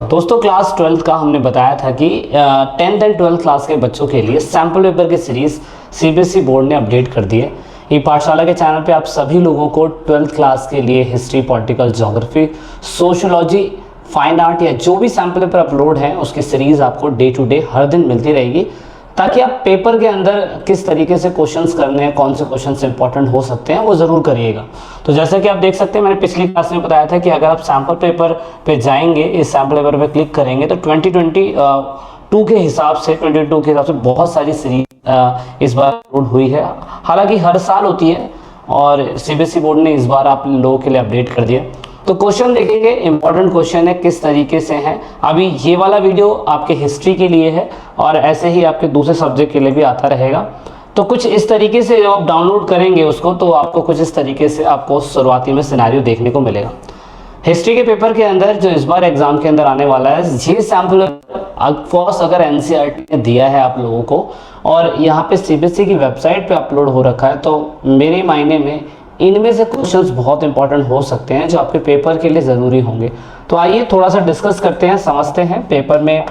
दोस्तों class 12th का हमने बताया था कि 10th एंड 12th क्लास के बच्चों के लिए सैम्पल पेपर की सीरीज सीबीएसई बोर्ड ने अपडेट कर दी है। ये पाठशाला के चैनल पे आप सभी लोगों को 12th क्लास के लिए history, political, geography, sociology, fine art या जो भी सैम्पल पेपर अपलोड है उसकी सीरीज आपको डे टू डे हर दिन मिलती रहेगी, ताकि आप पेपर के अंदर किस तरीके से क्वेश्चंस करने हैं, कौन से क्वेश्चंस इंपॉर्टेंट हो सकते हैं वो ज़रूर करिएगा। तो जैसा कि आप देख सकते हैं, मैंने पिछली क्लास में बताया था कि अगर आप सैम्पल पेपर पे जाएंगे, इस सैम्पल पेपर पे क्लिक करेंगे तो 2022 के हिसाब से बहुत सारी सीरीज इस बार अपलोड हुई है। हालांकि हर साल होती है और सीबीएसई बोर्ड ने इस बार आप लोगों के लिए अपडेट कर दिया। तो क्वेश्चन देखेंगे, इंपॉर्टेंट क्वेश्चन है, किस तरीके से है। अभी ये वाला वीडियो आपके हिस्ट्री के लिए है और ऐसे ही आपके दूसरे सब्जेक्ट के लिए भी आता रहेगा। तो कुछ इस तरीके से जब आप डाउनलोड करेंगे उसको, तो आपको कुछ इस तरीके से आपको शुरुआती में सिनेरियो देखने को मिलेगा। हिस्ट्री के पेपर के अंदर जो इस बार एग्जाम के अंदर आने वाला है, ये सैम्पल फर्स्ट अगर एनसीईआरटी ने दिया है आप लोगों को और यहाँ पे सीबीएसई की वेबसाइट पे अपलोड हो रखा है, तो मेरे मायने में इनमें से क्वेश्चंस बहुत इंपॉर्टेंट हो सकते हैं जो आपके पेपर के लिए ज़रूरी होंगे। तो आइए थोड़ा सा डिस्कस करते हैं, समझते हैं पेपर में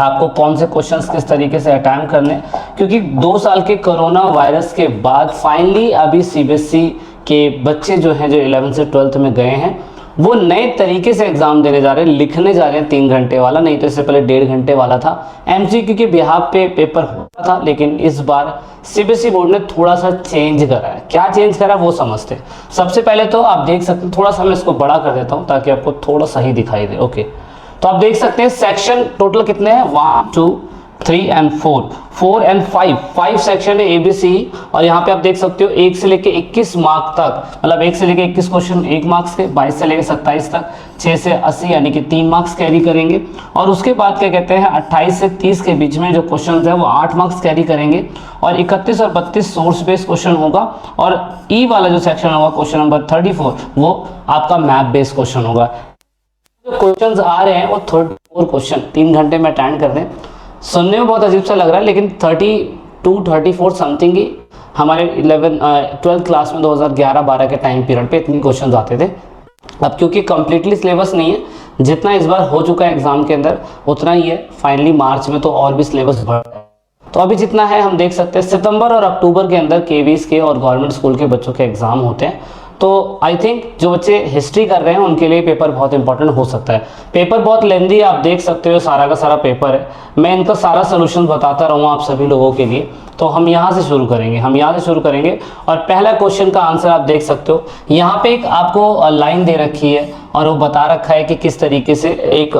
आपको कौन से क्वेश्चंस किस तरीके से अटेम्प्ट करने, क्योंकि 2 साल के कोरोना वायरस के बाद फाइनली अभी सीबीएसई के बच्चे जो हैं, जो 11th से 12th में गए हैं, वो नए तरीके से एग्जाम देने जा रहे हैं, लिखने जा रहे हैं 3 घंटे वाला, नहीं तो इससे पहले 1.5 घंटे वाला था। एमसीक्यू के बिहाफ पे पेपर होता था, लेकिन इस बार सीबीएसई बोर्ड ने थोड़ा सा चेंज करा है। क्या चेंज करा वो समझते हैं। सबसे पहले तो आप देख सकते हैं, थोड़ा सा मैं इसको बड़ा कर देता हूँ ताकि आपको थोड़ा सही दिखाई दे। ओके, तो आप देख सकते हैं सेक्शन टोटल कितने हैं, 1 2 3 एंड 4 एंड 5 सेक्शन है ABC। और यहाँ पे आप देख सकते हो 1 से लेके 21 मार्क तक, मतलब 1 से लेके 21 क्वेश्चन 1 मार्क्स के, 22 से लेके 27 तक 6 से 80 यानी कि 3 मार्क्स कैरी करेंगे। और उसके बाद क्या कहते हैं, 28 से 30 के बीच में जो क्वेश्चन है वो 8 मार्क्स कैरी करेंगे। और 31 और 32 सोर्स बेस्ड क्वेश्चन होगा। और ई वाला जो सेक्शन होगा, क्वेश्चन नंबर 34, वो आपका मैप बेस्ड क्वेश्चन होगा। जो क्वेश्चन आ रहे हैं वो 34 क्वेश्चन 3 घंटे में अटेंड कर दें। सुनने में बहुत अजीब सा लग रहा है, लेकिन 34 समथिंग ही हमारे 12th क्लास में 2011-12 के टाइम पीरियड पे इतनी क्वेश्चन आते थे। अब क्योंकि कम्प्लीटली सिलेबस नहीं है, जितना इस बार हो चुका है एग्जाम के अंदर उतना ही है। फाइनली मार्च में तो और भी सिलेबस बढ़ रहा है। तो अभी जितना है हम देख सकते हैं, सितंबर और अक्टूबर के अंदर केवीज के और गवर्नमेंट स्कूल के बच्चों के एग्जाम होते हैं। तो आई थिंक जो बच्चे हिस्ट्री कर रहे हैं उनके लिए पेपर बहुत इंपॉर्टेंट हो सकता है। पेपर बहुत लेंदी है, आप देख सकते हो, सारा का सारा पेपर है। मैं इनका सारा सोल्यूशन बताता रहूँगा आप सभी लोगों के लिए। तो हम यहाँ से शुरू करेंगे और पहला क्वेश्चन का आंसर आप देख सकते हो। यहाँ पे एक आपको लाइन दे रखी है और वो बता रखा है कि किस तरीके से एक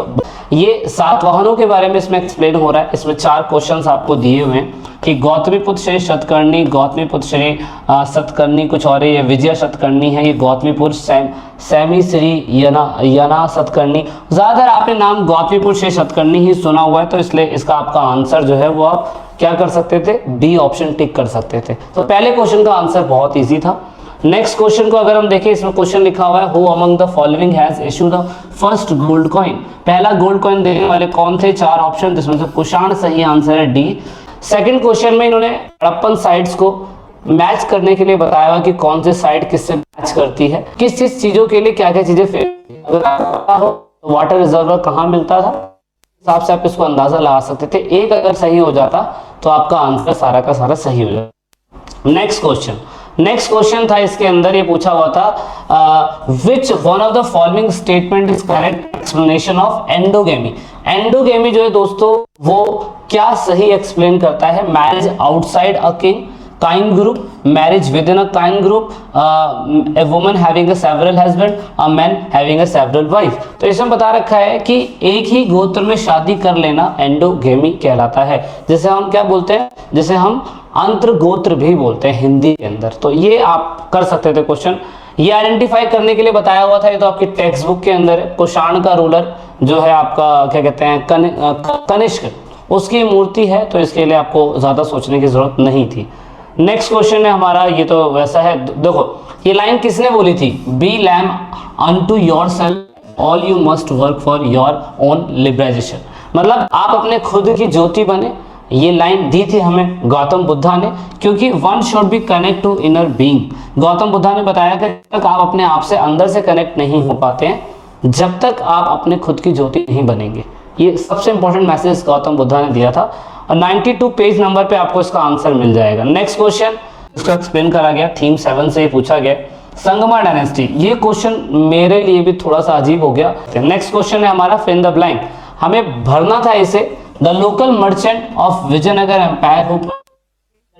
ये सातवाहनों के बारे में इसमें एक्सप्लेन हो रहा है। इसमें 4 क्वेश्चंस आपको दिए हुए हैं कि गौतमीपुत्र श्री शतकर्णी, गौतमीपुत्र श्री सतकर्णी कुछ और है, ये विजय शतकर्णी है, ये गौतमीपुत्र सैमी श्री यना सतकर्णी। ज़्यादातर आपने नाम गौतमीपुत्र श्री शतकर्णी ही सुना हुआ है, तो इसलिए इसका आपका आंसर जो है वो आप क्या कर सकते थे, बी ऑप्शन टिक कर सकते थे। तो पहले क्वेश्चन का आंसर बहुत ईजी था। नेक्स्ट क्वेश्चन को अगर हम देखें, इसमें क्वेश्चन लिखा हुआ है, who among the following has issued the first gold coin. पहला गोल्ड कॉइन देने वाले कौन थे, 4 ऑप्शन, जिसमें से कुषाण सही आंसर है डी। सेकंड क्वेश्चन में इन्होंने हड़प्पन साइट्स को मैच करने के लिए बताया हुआ कि कौन से साइट किससे मैच करती है, किस किस चीजों के लिए क्या क्या चीजें। अगर आपको हो वाटर रिजर्वर कहाँ मिलता था, हिसाब से आप इसको अंदाजा लगा सकते थे। एक अगर सही हो जाता तो आपका आंसर सारा का सारा सही हो जाता। नेक्स्ट क्वेश्चन था, इसके अंदर ये पूछा हुआ था विच one of the following statement is correct explanation of endogamy. Endogamy जो है दोस्तों वो क्या सही एक्सप्लेन करता है, marriage outside a king kind group, marriage with in a kind group, a woman having a several husband, a man having a several wife। तो इसमें बता रखा है कि एक ही गोत्र में शादी कर लेना एंडोगेमी कहलाता है, जिसे हम क्या बोलते हैं, जिसे हम अंतर गोत्र भी बोलते हैं हिंदी के अंदर। तो ये आप कर सकते थे क्वेश्चन, ये आइडेंटिफाई करने के लिए बताया हुआ था। ये तो आपकी टेक्स्ट बुक के अंदर है। कुषाण का रूलर जो है आपका क्या कहते हैं, कनिष्क, उसकी मूर्ति है, तो इसके लिए आपको ज्यादा सोचने की जरूरत नहीं थी। नेक्स्ट क्वेश्चन है हमारा, ये तो वैसा है। देखो ये लाइन किसने बोली थी, be lamp unto yourself all you must work for your own liberation, मतलब आप अपने खुद की ज्योति बने। ये लाइन दी थी हमें गौतम बुद्धा ने, क्योंकि one should be connect to inner being. Gautam Buddha ने बताया कि तक आप अपने आप से अंदर से कनेक्ट नहीं हो पाते हैं जब तक आप अपने खुद की ज्योति नहीं बनेंगे। ये सबसे इंपॉर्टेंट मैसेज गौतम बुद्धा ने दिया था और 92 पेज नंबर पे आपको इसका आंसर मिल जाएगा। नेक्स्ट क्वेश्चन इसको एक्सप्लेन करा गया, थीम 7 से ही पूछा गया, संगमा डायनेस्टी। ये क्वेश्चन मेरे लिए भी थोड़ा सा अजीब हो गया। नेक्स्ट क्वेश्चन है हमारा फिल इन द ब्लैंक, हमें भरना था इसे। The local merchant of Vijayanagar empire who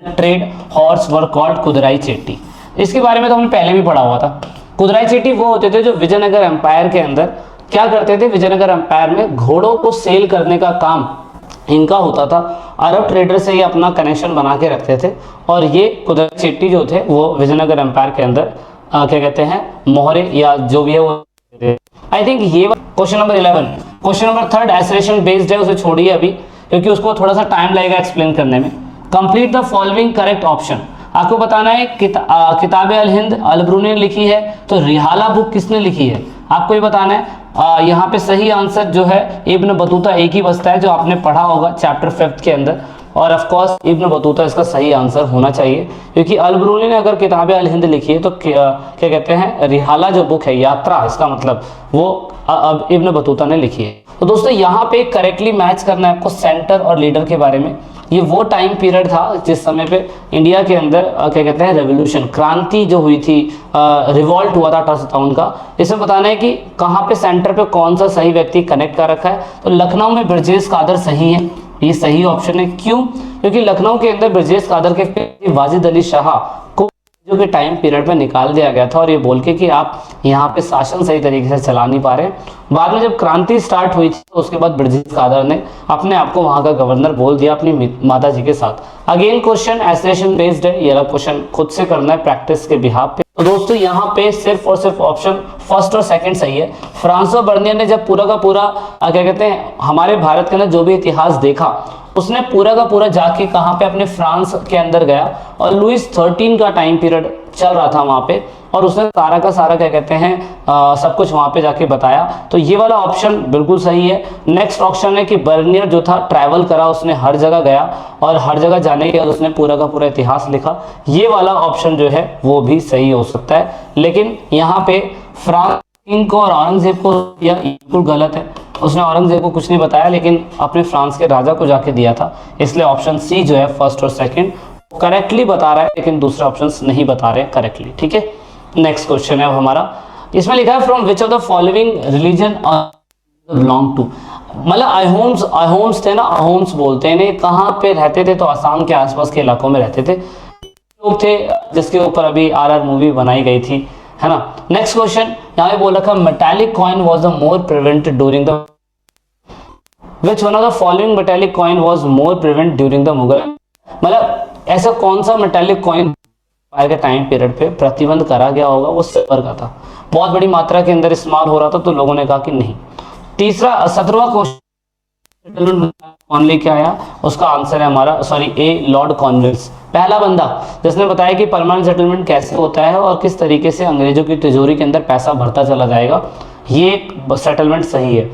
trade horse were called Kudirai Chetti. इसके बारे में तो हमने पहले भी पढ़ा हुआ था। कुदराई चेट्टी वो होते थे जो विजयनगर एम्पायर के अंदर क्या करते थे, विजयनगर एम्पायर में घोड़ों को सेल करने का काम इनका होता था। अरब ट्रेडर से ये अपना कनेक्शन बना के रखते थे और ये कुदराई चेट्टी जो थे वो विजयनगर एम्पायर के अंदर क्या कहते हैं, मोहरे या जो भी है वो। आई थिंक ये question number 11। Question number 3 एसरेशन based है, उसे छोड़िए अभी क्योंकि उसको थोड़ा सा टाइम लगेगा एक्सप्लेन करने में। Complete the following correct option. आपको बताना है किताबे अल हिंद अलब्रूनी ने लिखी है, तो रिहाला बुक किसने लिखी है आपको ये बताना है। यहाँ पे सही आंसर जो है इब्न बतूता एक ही बचता है जो आपने पढ़ा होगा चैप्टर 5 के अंदर, और ऑफ कोर्स इब्न बतूता इसका सही आंसर होना चाहिए क्योंकि अलब्रूनी ने अगर किताबे अल हिंद लिखी है तो क्या कहते हैं, रिहाला जो बुक है, यात्रा इसका मतलब, वो अब इब्न बतूता ने लिखी है। तो दोस्तों यहाँ पे करेक्टली मैच करना है आपको सेंटर और लीडर के बारे में। ये वो टाइम पीरियड था जिस समय पे इंडिया के अंदर क्या कहते हैं, रेवोल्यूशन, क्रांति जो हुई थी, रिवॉल्ट हुआ था 1857 का। इसमें बताना है कि कहाँ पे सेंटर पे कौन सा सही व्यक्ति कनेक्ट कर रखा है। तो लखनऊ में ब्रजेश कादर सही है, ये सही ऑप्शन है। क्यों? क्योंकि लखनऊ के अंदर ब्रजेश कादर के वाजिद अली शाह को जो कि टाइम पीरियड में निकाल दिया गया था और ये बोल के कि आप यहाँ पे शासन सही तरीके से चला नहीं पा रहे। बाद में जब क्रांति स्टार्ट हुई थी तो उसके बाद ब्रजेश कादर ने अपने आप को वहाँ का गवर्नर बोल दिया अपनी माता जी के साथ। अगेन क्वेश्चन एसरेशन बेस्ड है, ये क्वेश्चन खुद से करना है प्रैक्टिस के बिहाफ पे। तो दोस्तों यहाँ पे सिर्फ और सिर्फ ऑप्शन फर्स्ट और सेकंड सही है। फ्रांसो बर्नियर ने जब पूरा का पूरा क्या कहते हैं हमारे भारत के अंदर जो भी इतिहास देखा, उसने पूरा का पूरा जाके कहाँ पे, अपने फ्रांस के अंदर गया और लुइस 13 का टाइम पीरियड चल रहा था वहाँ पे, और उसने सारा का सारा क्या कहते हैं सब कुछ वहाँ पे जाके बताया। तो ये वाला ऑप्शन बिल्कुल सही है। नेक्स्ट ऑप्शन है कि बर्नियर जो था ट्रैवल करा, उसने हर जगह गया और हर जगह जाने के बाद उसने पूरा का पूरा इतिहास लिखा। ये वाला ऑप्शन जो है वो भी सही हो सकता है, लेकिन यहाँ पे फ्रांस किंग को और औरंगजेब को दिया बिल्कुल गलत है। उसने औरंगजेब को कुछ नहीं बताया लेकिन अपने फ्रांस के राजा को जाके दिया था, इसलिए ऑप्शन सी जो है फर्स्ट और सेकंड करेक्टली बता रहा है लेकिन दूसरे ऑप्शंस नहीं बता रहे करेक्टली। ठीक है, नेक्स्ट क्वेश्चन है हमारा, इसमें लिखा है from which of the following religion belong to. मतलब अहोम्स थे ना, अहोम्स बोलते हैं, इन्हें कहाँ पे रहते थे, तो आसाम के आसपास के इलाकों में रहते थे लोग थे, जिसके ऊपर अभी RR मूवी बनाई गई थी, है ना। नेक्स्ट क्वेश्चन यहाँ पे बोल रखा metallic coin was the more prevented during the which one of the following metallic coin was more prevent during the Mughal. मतलब ऐसा कौन सा मेटालिक कॉइन के टाइम पीरियड पे प्रतिबंध करा गया होगा, वो सिल्वर का था, बहुत बड़ी मात्रा के अंदर इस्तेमाल हो रहा था, तो लोगों ने कहा कि नहीं। तीसरा 17वां क्वेश्चन कौन लेके आया, उसका आंसर है हमारा ए लॉर्ड कॉर्नवालिस, पहला बंदा जिसने बताया कि परमानेंट सेटलमेंट कैसे होता है और किस तरीके से अंग्रेजों की तिजोरी के अंदर पैसा भरता चला जाएगा, ये सेटलमेंट सही है।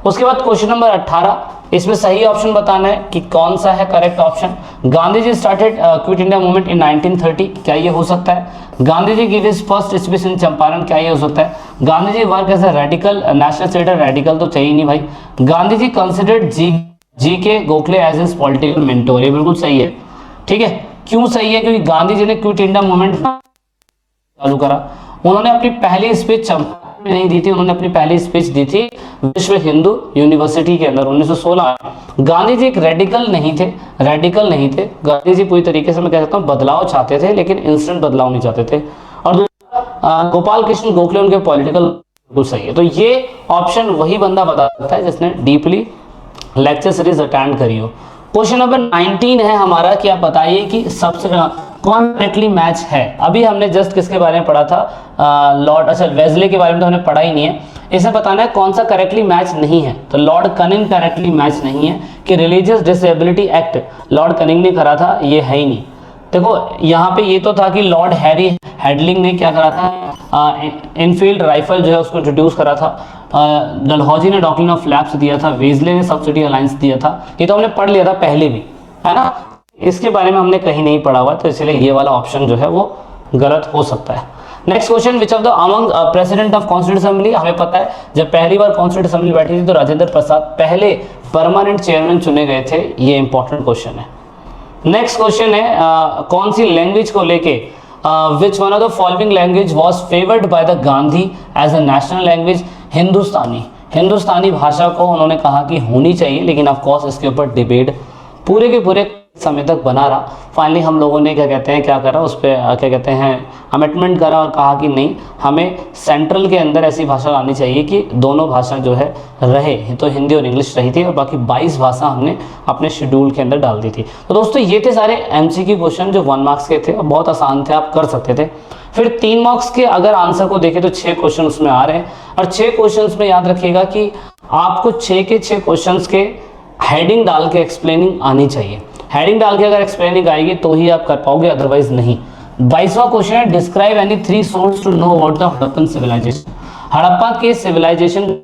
उसके बाद क्वेश्चन नंबर 18, इसमें सही ऑप्शन बताना है कि कौन सा है correct option. Gandhi ji started quit India movement in 1930, क्या ये हो सकता है। Gandhi ji give his first speech in Champaran, क्या ये हो सकता है। Gandhi ji work as a radical national leader, radical तो चाहिए नहीं भाई। Gandhi ji considered G K Gokhale as his political mentor, ये बिल्कुल सही है। ठीक है, क्यों सही है, क्योंकि गांधी जी ने क्विट इंडिया मूवमेंट चालू करा। उन्होंने अपनी पहली स्पीच चंपारण में नहीं दी थी, उन्होंने अपनी पहली स्पीच दी थी विश्व हिंदू यूनिवर्सिटी के अंदर 1916। गांधी जी एक रेडिकल नहीं थे, गांधी जी पूरी तरीके से मैं कह सकता हूँ बदलाव चाहते थे, लेकिन इंस्टेंट बदलाव नहीं चाहते थे। और गोपाल कृष्ण गोखले उनके पॉलिटिकल बिल्कुल सही है। तो ये ऑप्शन वही बंदा बता सकता है जिसने डीपली लेक्चर सीरीज अटेंड करी हो। क्वेश्चन नंबर 19 है हमारा कि आप बताइए कि सबसे कौन करेक्टली मैच है। अभी हमने जस्ट किसके बारे में पढ़ा था, लॉर्ड वेज़ले के बारे में तो हमने पढ़ा ही नहीं है। इसे बताना है कौन सा करेक्टली मैच नहीं है, तो लॉर्ड कनिंग करेक्टली मैच नहीं है कि religious disability act Lord cunning ने करा था, ये है ही नहीं। देखो यहाँ पे ये तो था कि लॉर्ड हैरी हेडलिंग ने क्या करा था, इनफील्ड राइफल जो है उसको इंट्रोड्यूस करा था। डलहौजी ने डॉक्ट्रिन ऑफ लैप्स दिया था, वेज़ले ने सब्सिडी अलायंस दिया था, ये तो हमने पढ़ लिया था पहले भी, है ना। इसके बारे में हमने कहीं नहीं पढ़ा हुआ, तो इसलिए ये वाला ऑप्शन जो है वो गलत हो सकता है। Next question, which of the among president of constituent assembly, हमें पता है जब पहली बार कॉन्स्टिट्यूंट असेंबली बैठी थी तो राजेंद्र प्रसाद पहले परमानेंट चेयरमैन चुने गए थे, ये इंपॉर्टेंट क्वेश्चन है। नेक्स्ट क्वेश्चन है कौन सी लैंग्वेज को लेके which one of the following language was favoured by the Gandhi as a national language, Hindustani भाषा को उन्होंने कहा कि होनी चाहिए, लेकिन ऑफ कोर्स इसके ऊपर डिबेट पूरे के पूरे समय तक बना रहा। फाइनली हम लोगों ने क्या करा उस पर क्या कहते हैं अमेंडमेंट करा और कहा कि नहीं, हमें सेंट्रल के अंदर ऐसी भाषा लानी चाहिए कि दोनों भाषा जो है रहे, तो हिंदी और इंग्लिश रही थी और बाकी 22 भाषा हमने अपने शेड्यूल के अंदर डाल दी थी। तो दोस्तों ये थे सारे एमसीक्यू क्वेश्चन जो 1 मार्क्स के थे और बहुत आसान थे, आप कर सकते थे। फिर 3 मार्क्स के अगर आंसर को देखें तो 6 क्वेश्चन उसमें आ रहे हैं और 6 क्वेश्चन में याद रखिएगा कि आपको 6 के 6 क्वेश्चन के हेडिंग डाल के एक्सप्लेनिंग आनी चाहिए। हेडिंग डाल के अगर एक्सप्लेनिंग आएगी तो ही आप कर पाओगे, अदरवाइज नहीं। 22वां क्वेश्चन है describe any 3 source to know about the Harappan civilisation. Harappa के सिविलाइजेशन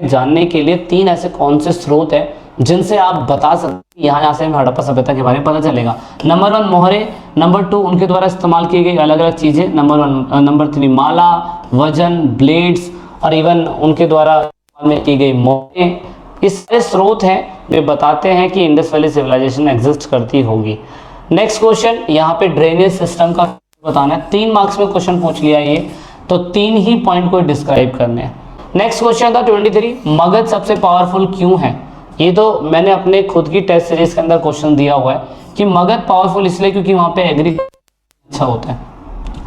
जानने के लिए 3 ऐसे कौन से स्रोत है जिनसे आप बता सकते हैं यहाँ से हमें हड़प्पा सभ्यता के बारे में पता चलेगा। नंबर 1 मोहरे, नंबर 2 उनके द्वारा इस्तेमाल की गई अलग अलग चीजें, नंबर 3 माला, वजन, ब्लेड्स और इवन उनके द्वारा में की गई मोहरें। इस सारे स्रोत हैं वे बताते हैं कि इंडस वैली सिविलाइजेशन एग्जिस्ट करती होगी। नेक्स्ट क्वेश्चन, यहाँ पे ड्रेनेज सिस्टम का बताना है। 3 मार्क्स में क्वेश्चन पूछ लिया ये, तो 3 ही पॉइंट को डिस्क्राइब करने हैं। नेक्स्ट क्वेश्चन था 23, मगध सबसे पावरफुल क्यों है। ये तो मैंने अपने खुद की टेस्ट सीरीज के अंदर क्वेश्चन दिया हुआ है कि मगध पावरफुल इसलिए क्योंकि वहाँ पे एग्रीकल्चर अच्छा होता है।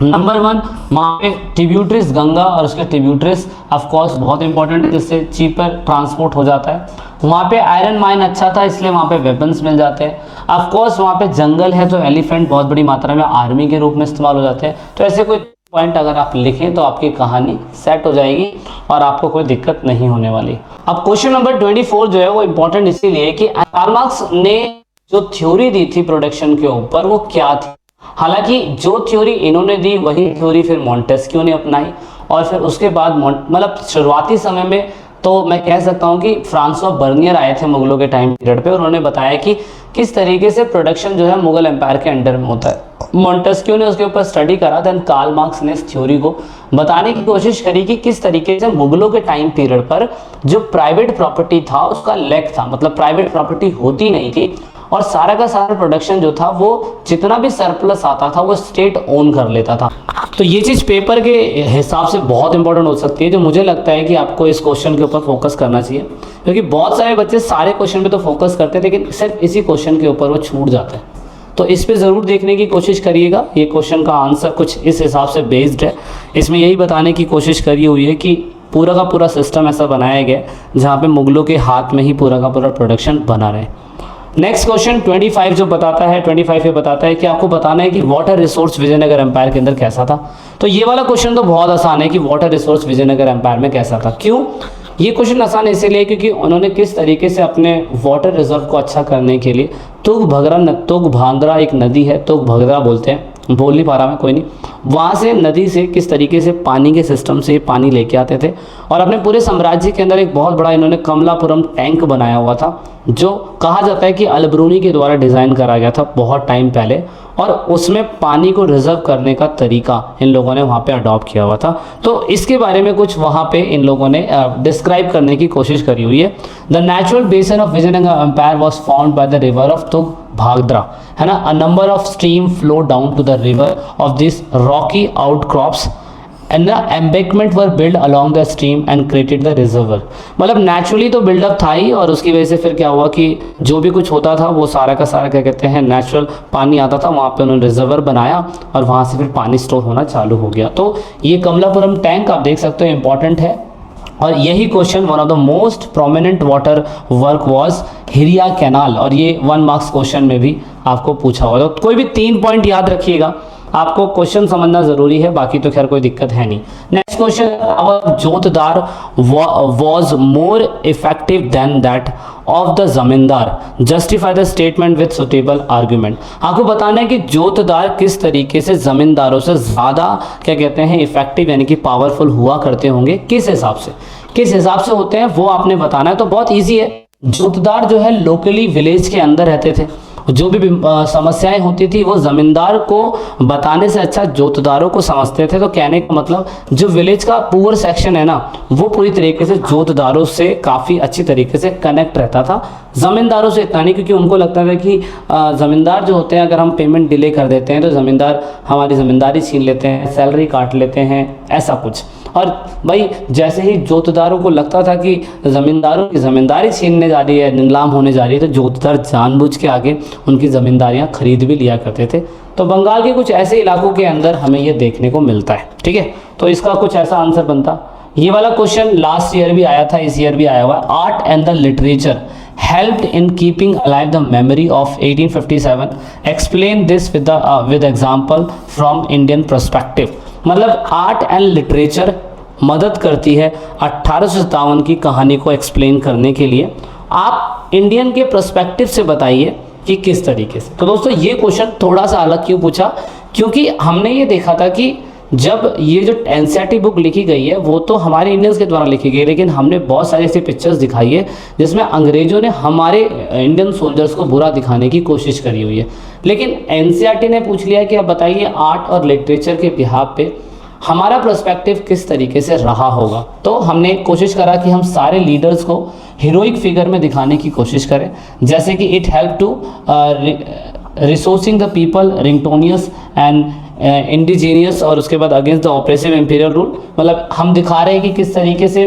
नंबर 1 वहाँ पे ट्रिब्यूटरीज गंगा और उसके ट्रिब्यूटरीज ऑफ कोर्स बहुत इंपॉर्टेंट है, जिससे चीपर ट्रांसपोर्ट हो जाता है। वहाँ पे आयरन माइन अच्छा था इसलिए वहाँ पे वेपन्स मिल जाते हैं। ऑफ कोर्स वहाँ पे जंगल है तो एलिफेंट बहुत बड़ी मात्रा में आर्मी के रूप में इस्तेमाल हो जाते हैं। तो ऐसे कोई पॉइंट अगर आप लिखें तो आपकी कहानी सेट हो जाएगी और आपको कोई दिक्कत नहीं होने वाली। अब क्वेश्चन नंबर 24 जो है वो इंपॉर्टेंट इसीलिए कि कार्ल मार्क्स ने जो थ्योरी दी थी प्रोडक्शन के ऊपर वो क्या थी। हालांकि जो थ्योरी इन्होंने दी वही थ्योरी फिर मॉन्टेस्क्यू ने अपनाई और फिर उसके बाद मतलब शुरुआती समय में तो मैं कह सकता हूं कि फ्रांसवा बर्नियर आए थे मुगलों के टाइम पीरियड पे, उन्होंने बताया कि किस तरीके से प्रोडक्शन जो है मुगल एम्पायर के अंडर में होता है। मॉन्टेस्क्यू ने उसके ऊपर स्टडी करा, देन कार्ल मार्क्स ने इस थ्योरी को बताने की कोशिश करी कि किस तरीके से मुगलों के टाइम पीरियड पर जो प्राइवेट प्रॉपर्टी था उसका लैक था, मतलब प्राइवेट प्रॉपर्टी होती नहीं थी और सारा का सारा प्रोडक्शन जो था वो जितना भी सरप्लस आता था वो स्टेट ओन कर लेता था। तो ये चीज़ पेपर के हिसाब से बहुत इंपॉर्टेंट हो सकती है, जो मुझे लगता है कि आपको इस क्वेश्चन के ऊपर फोकस करना चाहिए, क्योंकि बहुत सारे बच्चे सारे क्वेश्चन पे तो फोकस करते हैं लेकिन सिर्फ इसी क्वेश्चन के ऊपर वो छूट जाता है। तो इस पे ज़रूर देखने की कोशिश करिएगा। ये क्वेश्चन का आंसर कुछ इस हिसाब से बेस्ड है। इसमें यही बताने की कोशिश करी हुई है कि पूरा का पूरा सिस्टम ऐसा बनाया गया जहाँ पे मुगलों के हाथ में ही पूरा का पूरा प्रोडक्शन बना रहे। नेक्स्ट क्वेश्चन 25 जो बताता है, 25 ये बताता है कि आपको बताना है कि वाटर रिसोर्स विजयनगर एम्पायर के अंदर कैसा था। तो ये वाला क्वेश्चन तो बहुत आसान है कि वाटर रिसोर्स विजयनगर एम्पायर में कैसा था। क्यों ये क्वेश्चन आसान इसलिए क्योंकि उन्होंने किस तरीके से अपने वाटर रिजर्व को अच्छा करने के लिए तुंग भांगरा एक नदी है, तुंग भगरा बोलते हैं, बोल नहीं पा रहा मैं, कोई नहीं, वहाँ से नदी से किस तरीके से पानी के सिस्टम से पानी लेके आते थे और अपने पूरे साम्राज्य के अंदर एक बहुत बड़ा इन्होंने कमलापुरम टैंक बनाया हुआ था जो कहा जाता है कि अलब्रूनी के द्वारा डिज़ाइन करा गया था बहुत टाइम पहले, और उसमें पानी को रिजर्व करने का तरीका इन लोगों ने वहाँ पे अडॉप्ट किया हुआ था। तो इसके बारे में कुछ वहाँ पे इन लोगों ने डिस्क्राइब करने की कोशिश करी हुई है। The natural basin of Vijayanagar empire was found by the river of Tungabhadra, है ना। A number of stream flow down to the river of this rocky outcrops and the embankment were build along the stream and created the reservoir. मतलब naturally तो build up था ही और उसकी वजह से फिर क्या हुआ कि जो भी कुछ होता था वो सारा का सारा क्या कहते हैं नेचुरल पानी आता था, वहाँ पे उन्होंने रिजर्वर बनाया और वहाँ से फिर पानी स्टोर होना चालू हो गया। तो ये कमलापुरम टैंक आप देख सकते हो इंपॉर्टेंट है। और यही question one of the most prominent water work was Hiriya canal, और ये 1 मार्क्स क्वेश्चन में भी आपको पूछा हुआ। तो कोई भी 3 पॉइंट याद रखिएगा, आपको क्वेश्चन समझना जरूरी है, बाकी तो खैर कोई दिक्कत है नहीं। Next question, our jotedar was more effective than that of the zamindar, justify the statement with suitable argument. आपको बताना है कि जोतदार किस तरीके से जमींदारों से ज्यादा क्या कहते हैं इफेक्टिव यानी कि पावरफुल हुआ करते होंगे, किस हिसाब से होते हैं वो आपने बताना है। तो बहुत ईजी है, जोतदार जो है लोकली विलेज के अंदर रहते थे जो भी समस्याएं होती थी वो ज़मींदार को बताने से अच्छा जोतदारों को समझते थे। तो कहने का मतलब जो विलेज का पुअर सेक्शन है ना, वो पूरी तरीके से जोतदारों से काफ़ी अच्छी तरीके से कनेक्ट रहता था, ज़मींदारों से इतना नहीं, क्योंकि उनको लगता था कि ज़मींदार जो होते हैं अगर हम पेमेंट डिले कर देते हैं तो ज़मींदार हमारी ज़मींदारी छीन लेते हैं, सैलरी काट लेते हैं, ऐसा कुछ। और भाई जैसे ही जोतदारों को लगता था कि ज़मींदारों की ज़मींदारी छीनने जा रही है, नीलाम होने जा रही है, तो जोतदार जानबूझ के आगे उनकी ज़मींदारियाँ खरीद भी लिया करते थे। तो बंगाल के कुछ ऐसे इलाकों के अंदर हमें ये देखने को मिलता है। ठीक है, तो इसका कुछ ऐसा आंसर बनता। ये वाला क्वेश्चन लास्ट ईयर भी आया था, इस ईयर भी आया हुआ है। Art and the literature helped in keeping alive the memory of 1857. Explain this with example from Indian perspective. मतलब आर्ट एंड लिटरेचर मदद करती है 1857 की कहानी को एक्सप्लेन करने के लिए। आप इंडियन के पर्सपेक्टिव से बताइए कि किस तरीके से। तो दोस्तों ये क्वेश्चन थोड़ा सा अलग क्यों पूछा, क्योंकि हमने ये देखा था कि जब ये जो एनसीईआरटी बुक लिखी गई है वो तो हमारे इंडियंस के द्वारा लिखी गई है, लेकिन हमने बहुत सारी ऐसी पिक्चर्स दिखाई है जिसमें अंग्रेजों ने हमारे इंडियन सोल्जर्स को बुरा दिखाने की कोशिश करी हुई है। लेकिन एनसीईआरटी ने पूछ लिया कि अब बताइए आर्ट और लिटरेचर के बिहाफ पे हमारा पर्सपेक्टिव किस तरीके से रहा होगा। तो हमने कोशिश करा कि हम सारे लीडर्स को हीरोइक फिगर में दिखाने की कोशिश करें, जैसे कि it help to resourcing the people, रिंगटोनियस एंड इंडिजीनियस, और उसके बाद against the oppressive imperial rule. मतलब हम दिखा रहे हैं कि किस तरीके से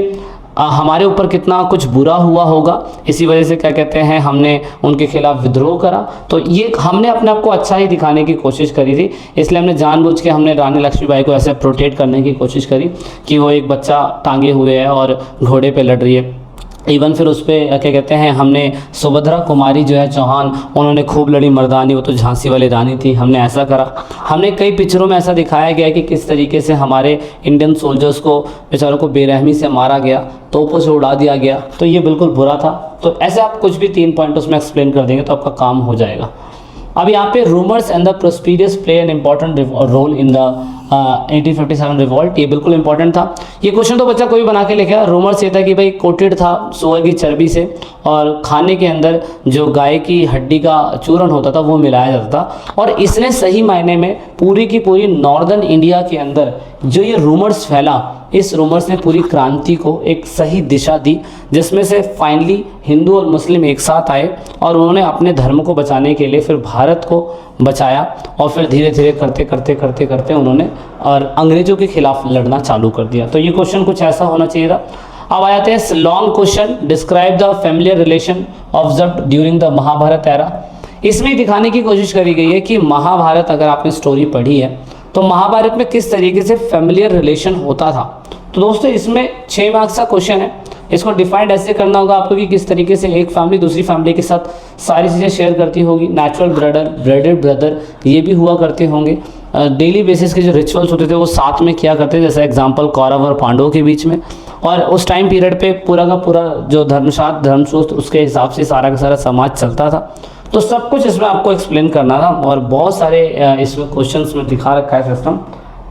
हमारे ऊपर कितना कुछ बुरा हुआ होगा, इसी वजह से क्या कहते हैं हमने उनके खिलाफ विद्रोह करा। तो ये हमने अपने आप को अच्छा ही दिखाने की कोशिश करी थी, इसलिए हमने जानबूझ के हमने रानी लक्ष्मीबाई को ऐसे प्रोटेक्ट करने की कोशिश करी कि वो एक बच्चा टांगे हुए है और घोड़े पे लड़ रही है। इवन फिर उस पर क्या कहते हैं हमने सुभद्रा कुमारी जो है चौहान, उन्होंने खूब लड़ी मर्दानी, वो तो झांसी वाली रानी थी, हमने ऐसा करा। हमने कई पिक्चरों में ऐसा दिखाया गया कि किस तरीके से हमारे इंडियन सोल्जर्स को बेचारों को बेरहमी से मारा गया, तोपों से उड़ा दिया गया, तो ये बिल्कुल बुरा था। तो ऐसे आप कुछ भी 3 पॉइंट उसमें एक्सप्लेन कर देंगे तो आपका काम हो जाएगा। अब यहाँ पे rumours and the prophecies play an important role in the 1857 revolt, ये बिल्कुल इंपॉर्टेंट था। ये क्वेश्चन तो बच्चा कोई बना के लिखेगा। रूमर्स ये था कि भाई कोटेड था सुअर की चर्बी से, और खाने के अंदर जो गाय की हड्डी का चूरन होता था वो मिलाया जाता था, और इसने सही मायने में पूरी की पूरी नॉर्दर्न इंडिया के अंदर जो ये रूमर्स फैला, इस रूमर्स ने पूरी क्रांति को एक सही दिशा दी, जिसमें से फाइनली हिंदू और मुस्लिम एक साथ आए और उन्होंने अपने धर्म को बचाने के लिए फिर भारत को बचाया, और फिर धीरे धीरे करते करते करते करते उन्होंने और अंग्रेजों के खिलाफ लड़ना चालू कर दिया। तो ये क्वेश्चन कुछ ऐसा होना चाहिए था। अब आ जाते हैं long question, describe the familiar relation observed during the Mahabharata era. इसमें दिखाने की कोशिश करी गई है कि महाभारत, अगर आपने स्टोरी पढ़ी है तो महाभारत में किस तरीके से फैमिलियर रिलेशन होता था। तो दोस्तों इसमें 6 मार्क्स का क्वेश्चन है, इसको डिफाइंड ऐसे करना होगा आपको कि किस तरीके से एक फैमिली दूसरी फैमिली के साथ सारी चीज़ें शेयर करती होगी। नेचुरल ब्रदर, ब्रेडेड ब्रदर, ये भी हुआ करते होंगे। डेली बेसिस के जो रिचुअल्स होते थे वो साथ में किया करते थे, जैसे एग्जांपल कौरव और पांडवों के बीच में। और उस टाइम पीरियड पे पूरा का पूरा जो धर्मशास्त्र धर्मसूत्र उसके हिसाब से सारा का सारा समाज चलता था। तो सब कुछ इसमें आपको एक्सप्लेन करना था, और बहुत सारे इसमें क्वेश्चंस में दिखा रखा है सिस्टम।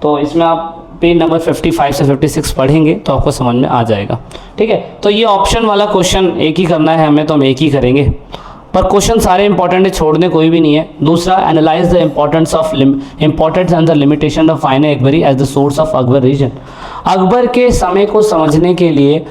तो इसमें आप पेज नंबर 55 से 56 पढ़ेंगे तो आपको समझ में आ जाएगा। ठीक है, तो ये ऑप्शन वाला क्वेश्चन एक ही करना है हमें, तो हम एक ही करेंगे, पर क्वेश्चन सारे इंपॉर्टेंट है, छोड़ने कोई भी नहीं है। दूसरा, analyse the importance and the limitation of Ain Akbari as the source of Akbar region. Akbar के समय को समझने के लिए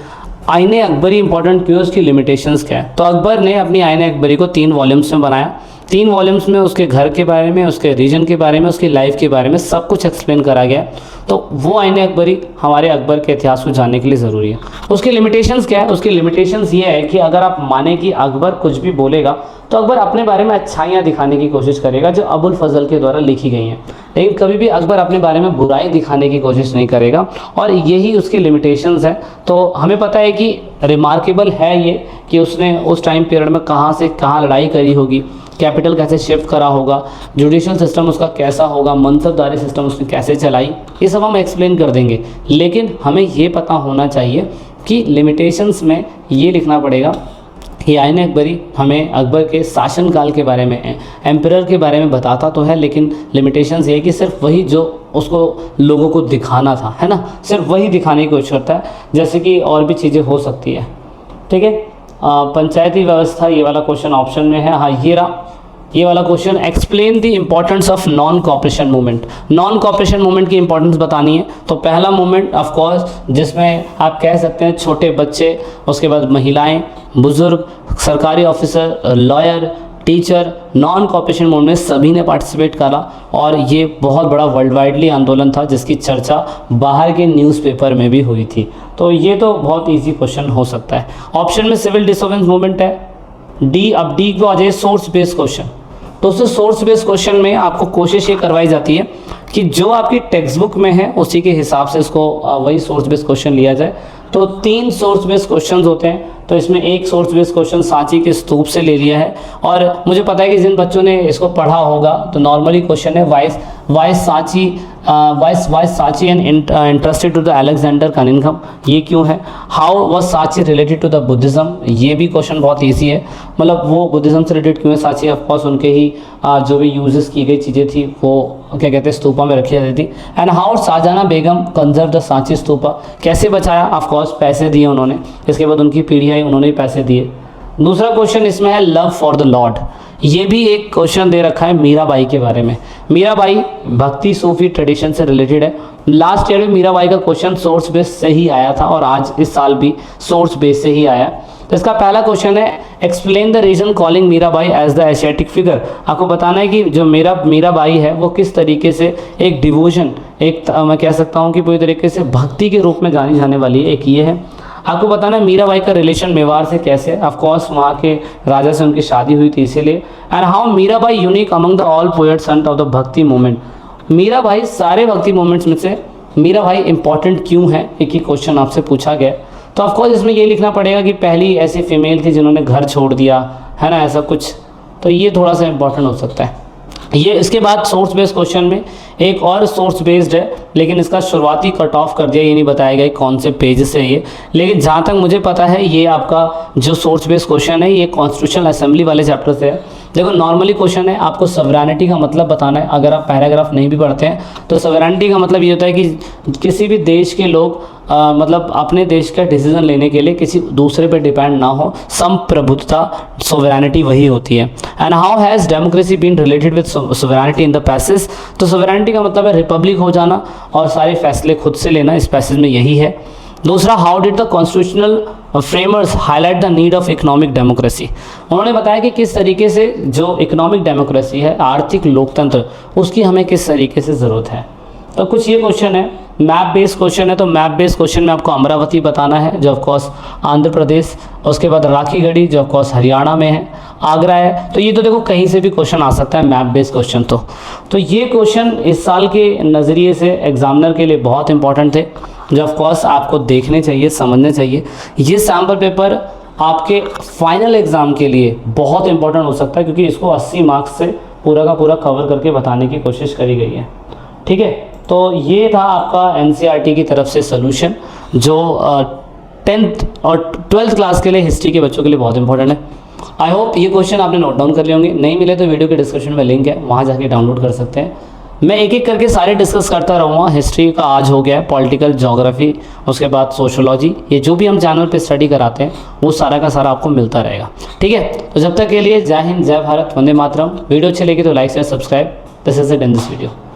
आईने अकबरी इंपॉर्टेंट क्यों, उसकी लिमिटेशंस क्या है। तो अकबर ने अपनी आईने अकबरी को 3 वॉल्यूम्स में बनाया। 3 वॉल्यूम्स में उसके घर के बारे में, उसके रीजन के बारे में, उसकी लाइफ के बारे में सब कुछ एक्सप्लेन करा गया। तो वो आईने अकबरी हमारे अकबर के इतिहास को जानने के लिए ज़रूरी है। उसकी लिमिटेशंस क्या है, उसकी लिमिटेशंस ये है कि अगर आप माने कि अकबर कुछ भी बोलेगा तो अकबर अपने बारे में अच्छाइयाँ दिखाने की कोशिश करेगा जो अबुल फजल के द्वारा लिखी गई हैं, लेकिन कभी भी अकबर अपने बारे में बुराई दिखाने की कोशिश नहीं करेगा, और यही उसकी लिमिटेशंस है। तो हमें पता है कि रिमार्केबल है ये कि उसने उस टाइम पीरियड में कहाँ से कहाँ लड़ाई करी होगी, कैपिटल कैसे शिफ्ट करा होगा, जुडिशल सिस्टम उसका कैसा होगा, मनसबदारी सिस्टम उसने कैसे चलाई, ये सब हम एक्सप्लेन कर देंगे। लेकिन हमें ये पता होना चाहिए कि लिमिटेशंस में ये लिखना पड़ेगा कि आईने अकबरी हमें अकबर के शासनकाल के बारे में, एम्परर के बारे में बताता तो है, लेकिन लिमिटेशंस ये है कि सिर्फ वही जो उसको लोगों को दिखाना था, है ना, सिर्फ वही दिखाने की कोशिश करता है, जैसे कि और भी चीज़ें हो सकती है। ठीक है, पंचायती व्यवस्था, ये वाला क्वेश्चन ऑप्शन में है। हाँ, ये रहा ये वाला question, explain the importance of non cooperation movement. Non cooperation movement की इंपॉर्टेंस बतानी है। तो पहला मूवमेंट ऑफ कोर्स जिसमें आप कह सकते हैं छोटे बच्चे, उसके बाद महिलाएं, बुजुर्ग, सरकारी officer, lawyer, teacher, non cooperation movement में सभी ने पार्टिसिपेट करा और ये बहुत बड़ा वर्ल्ड वाइडली आंदोलन था जिसकी चर्चा बाहर के न्यूज़पेपर में भी हुई थी। तो ये तो बहुत इजी क्वेश्चन हो सकता है। ऑप्शन में सिविल डिसोबेंस मूवमेंट है डी। अब डी को आ जाए सोर्स बेस्ड क्वेश्चन। तो उससे सोर्स बेस्ड क्वेश्चन में आपको कोशिश ये करवाई जाती है कि जो आपकी टेक्स्ट बुक में है उसी के हिसाब से इसको वही सोर्स बेस्ड क्वेश्चन लिया जाए। तो 3 सोर्स बेस्ड क्वेश्चंस होते हैं। तो इसमें एक सोर्स बेस्ड क्वेश्चन सांची के स्तूप से ले लिया है और मुझे पता है कि जिन बच्चों ने इसको पढ़ा होगा तो नॉर्मली क्वेश्चन है why Sanchi and interested to the Alexander Cunningham, ये क्यों है। How was Sanchi related to the Buddhism, ये भी क्वेश्चन बहुत ईजी है, मतलब वो बुद्धिज्म से रिलेटेड क्यों है सांची। ऑफकोर्स उनके ही जो भी यूजेस की गई चीज़ें थी वो क्या कहते हैं स्तूपा में रखी जाती थी। And how Shahjahan Begum conserve the Sanchi stupa, कैसे बचाया। ऑफकोर्स पैसे दिए उन्होंने, इसके बाद उनकी पीढ़ी आई उन्होंने पैसे दिए। दूसरा क्वेश्चन इसमें है लव फॉर द लॉर्ड, ये भी एक क्वेश्चन दे रखा है मीराबाई के बारे में। मीराबाई भक्ति सूफी ट्रेडिशन से रिलेटेड है। लास्ट ईयर में मीराबाई का क्वेश्चन सोर्स बेस से ही आया था और आज इस साल भी सोर्स बेस से ही आया। तो इसका पहला क्वेश्चन है explain the reason calling Mirabai as the Asiatic figure. आपको बताना है कि जो मीराबाई है वो किस तरीके से एक डिवोशन, एक मैं कह सकता हूँ कि पूरी तरीके से भक्ति के रूप में जानी जाने वाली है। एक ये है। आपको बताना है मीराबाई का रिलेशन मेवाड़ से कैसे है। ऑफकोर्स वहाँ के राजा से उनकी शादी हुई थी इसीलिए। And how Mirabai unique among the all poets of the भक्ति मूवमेंट, मीराबाई सारे भक्ति मूवमेंट्स में से मीराबाई इंपॉर्टेंट क्यों है, एक ही क्वेश्चन आपसे पूछा गया। तो ऑफकोर्स इसमें ये लिखना पड़ेगा कि पहली ऐसी फीमेल थी जिन्होंने घर छोड़ दिया है ना, ऐसा कुछ। तो ये थोड़ा सा इंपॉर्टेंट हो सकता है ये। इसके बाद सोर्स बेस्ड क्वेश्चन में एक और सोर्स बेस्ड है, लेकिन इसका शुरुआती कट ऑफ कर दिया, ये नहीं बताया गया कौन से पेज से ये। लेकिन जहाँ तक मुझे पता है ये आपका जो सोर्स बेस्ड क्वेश्चन है ये कॉन्स्टिट्यूशनल असेंबली वाले चैप्टर से है। देखो नॉर्मली क्वेश्चन है आपको सवरैनिटी का मतलब बताना है। अगर आप पैराग्राफ नहीं भी पढ़ते हैं तो सवरैनिटी का मतलब ये होता है कि किसी भी देश के लोग मतलब अपने देश का डिसीजन लेने के लिए किसी दूसरे पे डिपेंड ना हो, संप्रभुता, सोवरेनिटी वही होती है। And how has democracy been related with sovereignty in the passage, तो सोवरेनिटी का मतलब है रिपब्लिक हो जाना और सारे फैसले खुद से लेना, इस पैसेज में यही है। दूसरा, how did the constitutional framers highlight the need of economic democracy, उन्होंने बताया कि किस तरीके से जो इकोनॉमिक डेमोक्रेसी है, आर्थिक लोकतंत्र, उसकी हमें किस तरीके से ज़रूरत है। तो कुछ ये क्वेश्चन है, मैप बेस्ड क्वेश्चन है। तो मैप बेस्ड क्वेश्चन में आपको अमरावती बताना है जो ऑफकोर्स आंध्र प्रदेश, उसके बाद राखीगढ़ी जो ऑफकोर्स हरियाणा में है, आगरा है। तो ये तो देखो कहीं से भी क्वेश्चन आ सकता है मैप बेस्ड क्वेश्चन। तो ये क्वेश्चन इस साल के नज़रिए से एग्जामिनर के लिए बहुत इंपॉर्टेंट थे जो ऑफकोर्स आपको देखने चाहिए, समझने चाहिए। ये सैम्पल पेपर आपके फाइनल एग्ज़ाम के लिए बहुत इंपॉर्टेंट हो सकता है क्योंकि इसको 80 मार्क्स से पूरा का पूरा कवर करके बताने की कोशिश करी गई है। ठीक है, तो ये था आपका एनसीईआरटी की तरफ से सोल्यूशन जो 10th और 12th क्लास के लिए हिस्ट्री के बच्चों के लिए बहुत इंपॉर्टेंट है। आई होप ये क्वेश्चन आपने नोट डाउन कर लिए होंगे। नहीं मिले तो वीडियो के डिस्क्रिप्शन में लिंक है, वहाँ जाके डाउनलोड कर सकते हैं। मैं एक एक करके सारे डिस्कस करता रहूँगा। हिस्ट्री का आज हो गया, पॉलिटिकल, ज्योग्राफी, उसके बाद सोशोलॉजी, ये जो भी हम चैनल पे स्टडी कराते हैं वो सारा का सारा आपको मिलता रहेगा। ठीक है, तो जब तक के लिए जय हिंद, जय भारत, वंदे मातरम। वीडियो अच्छी लगी तो like share subscribe. This is it in this video.